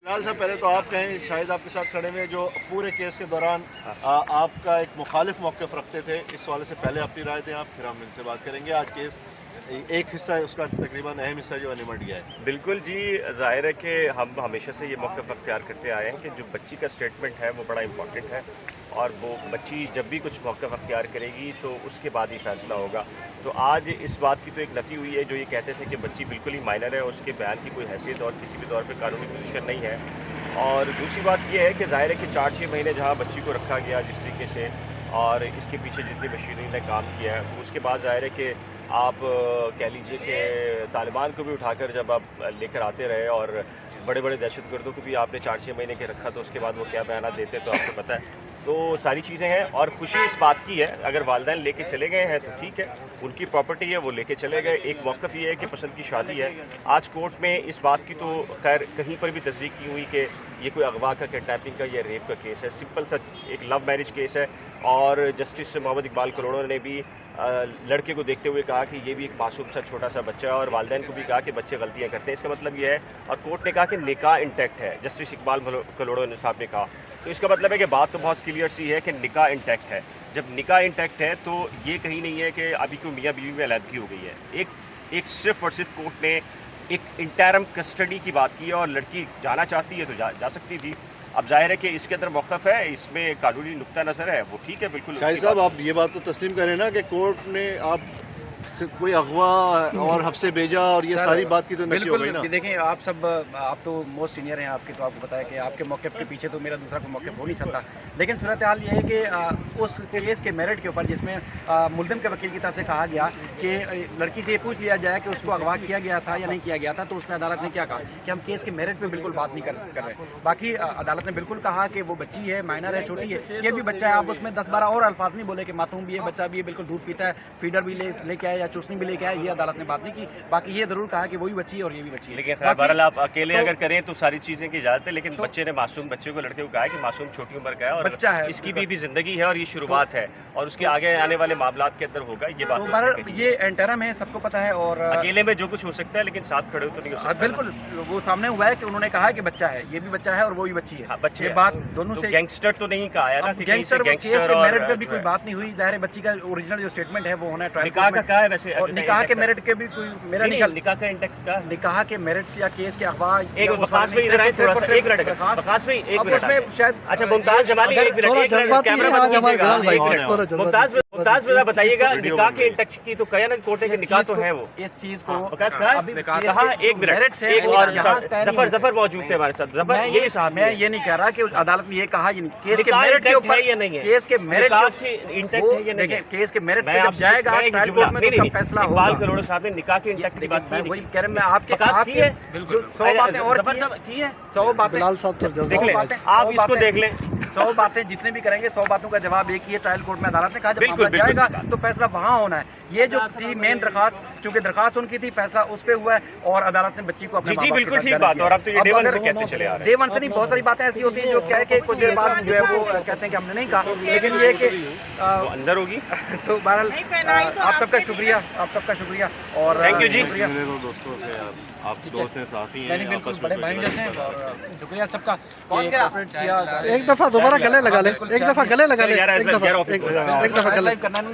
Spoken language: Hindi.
फिलहाल साहब पहले तो आप कहें, शायद आपके साथ खड़े हुए जो पूरे केस के दौरान आपका एक मुखालिफ मौक़िफ़ रखते थे, इस वाले से पहले अपनी राय दें आप, फिर हम इनसे बात करेंगे। आज केस एक हिस्सा है उसका, तकरीबन अहम हिस्सा जो निमट गया है। बिल्कुल जी, ज़ाहिर है कि हम हमेशा से ये मौक़िफ़ अख्तियार करते आए हैं कि जो बच्ची का स्टेटमेंट है वो बड़ा इंपॉर्टेंट है, और वो बच्ची जब भी कुछ मौक़िफ़ अख्तियार करेगी तो उसके बाद ही फ़ैसला होगा। तो आज इस बात की तो एक नफ़ी हुई है जो ये कहते थे कि बच्ची बिल्कुल ही माइनर है, उसके बयान की कोई हैसियत और किसी भी तौर पर कानूनी पोजीशन नहीं है। और दूसरी बात ये है कि ज़ाहिर है कि 4-6 महीने जहाँ बच्ची को रखा गया जिस तरीके से, और इसके पीछे जितनी मशीनरी ने काम किया है, उसके बाद ज़ाहिर है कि आप कह लीजिए कि तालिबान को भी उठाकर जब आप लेकर आते रहे और बड़े बड़े दहशतगर्दों को भी आपने 4-6 महीने के रखा, तो उसके बाद वो क्या बयान देते तो आपको पता है। तो सारी चीज़ें हैं, और खुशी इस बात की है अगर वालिदैन लेके चले गए हैं तो ठीक है, उनकी प्रॉपर्टी है, वो लेके चले गए। एक मौक़िफ़ ये है कि पसंद की शादी है। आज कोर्ट में इस बात की तो खैर कहीं पर भी तस्दीक नहीं हुई कि ये कोई अगवा का, किडनैपिंग का या रेप का केस है। सिंपल सा एक लव मैरिज केस है, और जस्टिस मोहम्मद इकबाल कलोड़ो ने भी लड़के को देखते हुए कहा कि ये भी एक मासूम सा छोटा सा बच्चा है, और वालिदैन को भी कहा कि बच्चे गलतियाँ करते हैं। इसका मतलब ये है, और कोर्ट ने कहा कि निकाह इंटैक्ट है, जस्टिस इकबाल कलोड़ो साहब ने कहा। तो इसका मतलब है कि बात तो बहुत क्लियर सी है कि निकाह इंटैक्ट है। जब निकाह इंटैक्ट है तो ये कहीं नहीं है कि अभी कोई मियाँ बीवी में अलहदगी हो गई है। एक सिर्फ और सिर्फ कोर्ट ने एक इंटरम कस्टडी की बात की है, और लड़की जाना चाहती है तो जा सकती थी। अब जाहिर है कि इसके अंदर मौक़िफ़ है, इसमें कानूनी नुक्ता नज़र है, वो ठीक है बिल्कुल। शाहिद साहब, आप ये बात तो तस्लीम करें ना कि कोर्ट ने आप कोई अगवा और हब्से भेजा और ये सारी बात की तो नफी हो गई ना। देखें, आप तो मोस्ट सीनियर हैं, आपके तो आपको पता है कि आपके मौक़िफ़ के पीछे तो मेरा दूसरा कोई मौक़िफ़ हो नहीं सकता। लेकिन सूरत हाल ये है कि उस केस के मेरिट के ऊपर, जिसमें मुल्ज़िम के वकील की तरफ से कहा गया कि लड़की से ये पूछ लिया जाए कि उसको अगवा किया गया था या नहीं किया गया था, तो उसमें अदालत ने क्या कहा कि हम केस के मेरिट पर बिल्कुल बात नहीं कर रहे। बाकी अदालत ने बिल्कुल कहा कि वो बच्ची है, माइनर है, छोटी है, ये भी बच्चा है। आप उसमें 10-12 और अल्फाज नहीं बोले कि मासूम भी है, बच्चा भी है, बिल्कुल दूध पीता है, फीडर भी लेके आया या चूसनी भी लेके आया, ये अदालत ने बात नहीं की। बाकी ये जरूर कहा कि वही बच्ची है और ये भी बच्ची है। लेकिन बहरहाल आप अकेले अगर करें तो सारी चीज़ें की इजाज़त है, लेकिन बच्चे ने मासूम बच्चे को, लड़के को कहा कि मासूम छोटी उम्र का है और बच्चा है, इसकी भी ज़िंदगी है, और ये शुरुआत है, और उसके आगे आने वाले मामलात के अंदर होगा ये बात। तो ये इंटरम है, सबको पता है, और अकेले में जो कुछ हो सकता है, लेकिन साथ खड़े हो तो नहीं हो सकता। बिल्कुल वो सामने हुआ है कि उन्होंने कहा कि बच्चा है, ये भी बच्चा है और वो भी बच्ची है। बच्चे बात दोनों से गैंगस्टर तो नहीं कहा है ना, गैंगस्टर केस के मेरिट पे भी कोई बात नहीं हुई। ज़ाहिर है बच्ची का ओरिजिनल जो स्टेटमेंट है वो होना है ट्रायल निकाह का क्या है वैसे, और निकाह के मेरिट के भी कोई मेरा निकाह का इंटैक्ट का निकाह के मेरिट्स या केस के अखबार एक बखास में इधर आए थोड़ा सा, एक मिनट बखास में एक मिनट उसमें शायद। अच्छा मुमताज जमाली, एक मिनट कैमरा बंद कीजिएगा। मुमताज मेरा बताइएगा, निकाह के इंटैक्ट की तो कहा ना कोर्ट के निकाह तो है, वो इस चीज को कहा। एक मिनट, एक और जफर मौजूद थे हमारे साथ। जफर, ये साहब, मैं ये नहीं कह रहा कि अदालत में ये कहा केस के मेरिट के ऊपर या नहीं है, केस के मेरिट इंटैक्ट है या नहीं है, केस के मेरिट पे जब जाएगा ट्रायल कोर्ट में उसका फैसला होगा। इकबाल कलोड़ो साहब ने निकाह के इंटैक्ट की बात की, वही कह रहे मैं आपके बिल्कुल 100 बातें और की है, 100 बातें देख लें, आप इसको देख लें। 100 बातें जितने भी करेंगे, 100 बातों का जवाब एक ही है। ट्रायल कोर्ट में अदालत ने कहा जब मामला जाएगा तो फैसला वहाँ होना है। ये जो थी मेन दरखास्त, चूंकि दरखास्त उनकी थी, फैसला उस पे हुआ है, और अदालत ने बच्ची को अपने जी बिल्कुल ठीक बात। और आप तो ये डे वन से कहते चले आ रहे हैं। डे वन से नहीं, बहुत सारी बातें ऐसी होती हैं जो कह के कुछ देर बाद जो है वो कहते हैं कि हमने नहीं कहा, लेकिन ये कि अंदर होगी। तो बहरहाल आप सबका शुक्रिया, और थैंक यू जी। दोस्तों आप दोस्त हैं, साथी हैं, बिल्कुल बड़े भाई जैसे हैं, और शुक्रिया सबका। एक दफा दोबारा गले लगा ले, एक दफा गले लगा ले, एक दफा गले करना है।